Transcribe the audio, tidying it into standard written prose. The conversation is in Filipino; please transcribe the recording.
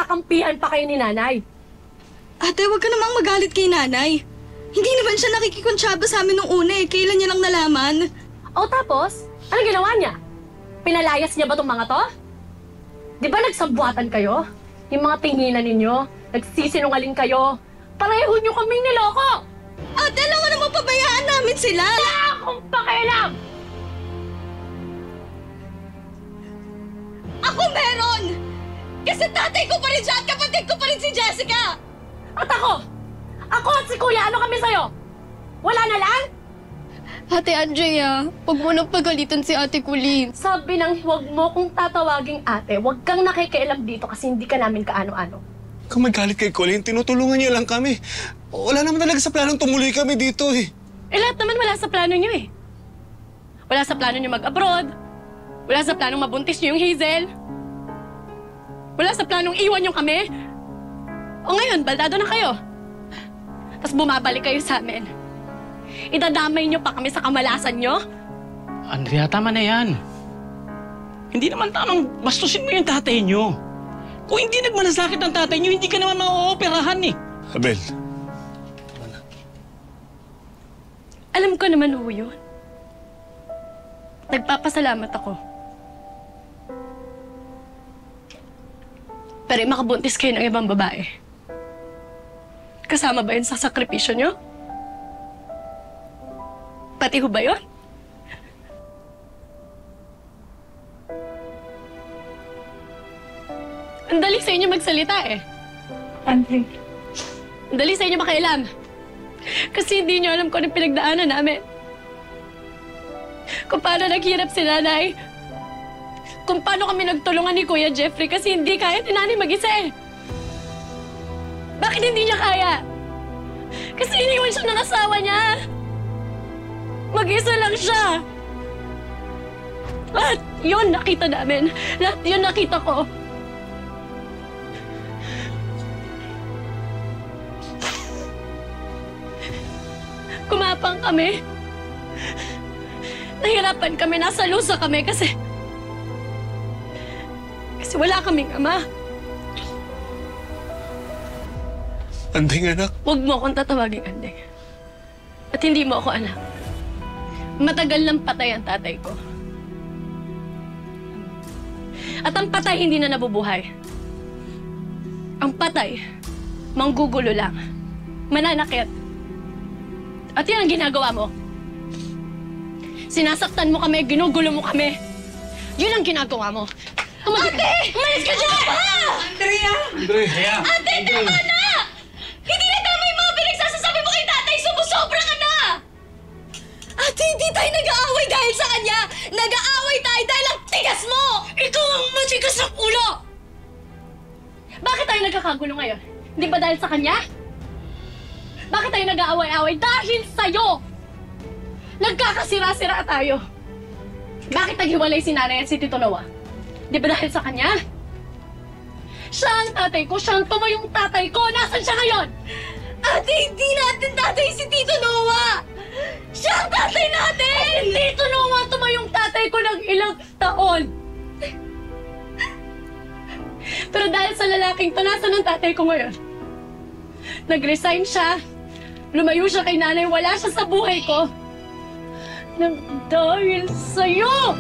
nagkakampihan pa kayo ni nanay. Ate, huwag ka namang magalit kay nanay. Hindi naman siya nakikikonsyaba sa amin nung una eh. Kailan niya lang nalaman? O tapos, anong ginawa niya? Pinalayas niya ba tong mga to? Di ba nagsabuatan kayo? Yung mga tinginan ninyo, nagsisinungaling kayo. Pareho niyo kaming niloko! Ate, alam mo naman pabayaan namin sila! Wala akong pakialam! Ako meron! Kasi tatay ko pa rin siya at kapatid ko pa rin si Jessica! At ako! Ako at si Kuya, ano kami sa'yo? Wala na lang? Ate Andrea, huwag mo nang pagalitan si Ate Colleen. Sabi nang huwag mo kong tatawaging ate, huwag kang nakikialam dito kasi hindi ka namin kaano-ano. Kung magalit kay Colleen, tinutulungan niya lang kami. Wala naman talaga sa planong tumuloy kami dito eh. Eh lahat naman wala sa plano niyo eh. Wala sa plano niyo mag-abroad. Wala sa planong mabuntis niyo yung Hazel. Wala sa planong iwan niyo kami. O ngayon, baldado na kayo. Tapos bumabalik kayo sa amin. Idadamay niyo pa kami sa kamalasan niyo? Andrea, tama na yan. Hindi naman tamang bastusin mo yung tatay niyo. Kung hindi nagmalasakit ang tatay niyo, hindi ka naman ma-ooperahan eh. Abel. Alam ko naman ho yun. Nagpapasalamat ako. Pero makabuntis kayo ng ibang babae. Kasama ba yun sa sakripisyo niyo? Pati ho ba yun? Ang dali sa inyo magsalita eh. Andre. Ang dali sa inyo makialam. Kasi hindi niyo alam kung anong pinagdaanan namin. Kung paano naghirap si nanay. Kung paano kami nagtulungan ni Kuya Jeffrey kasi hindi kaya ni nanay mag-isa eh. Bakit hindi niya kaya? Kasi iniwan siya ng asawa niya. Mag-isa lang siya. Lahat yun nakita namin. Lahat yun nakita ko. Kumapang kami. Nahirapan kami, nasa lusa kami kasi wala kaming ama. Anding anak. Huwag mo akong tatawaging Anding. At hindi mo ako anak. Matagal nang patay ang tatay ko. At ang patay hindi na nabubuhay. Ang patay, manggugulo lang. Mananakit. At yan ang ginagawa mo. Sinasaktan mo kami, ginugulo mo kami. Yun ang ginagawa mo. Ate! Umalis ka dyan! Andrea! Andrea! Ate, tama na! Hindi na tama yung mga pinagsasasabi mo kay tatay. Sumusobra ka na! Ate, hindi tayo nag-aaway dahil sa kanya. Nag-aaway tayo dahil ang tigas mo! Ikaw ang matigas ng ulo! Bakit tayo nagkakagulo ngayon? Hindi ba dahil sa kanya? Bakit tayo nag-aaway-aaway? Dahil sa'yo! Nagkakasira-sira tayo. Bakit naghiwalay si nanay at si Tito Noah? Di ba dahil sa kanya? Siya ang tatay ko, siya ang tumayong tatay ko. Nasaan siya ngayon? Ate, hindi natin tatay si Tito Noah! Siya ang tatay natin! Tito Noah, tumayong tatay ko ng ilang taon. Pero dahil sa lalaking to, nasaan ang tatay ko ngayon? Nag-resign siya. Lumayo siya kay nanay. Wala siya sa buhay ko. Nang dahil sa'yo!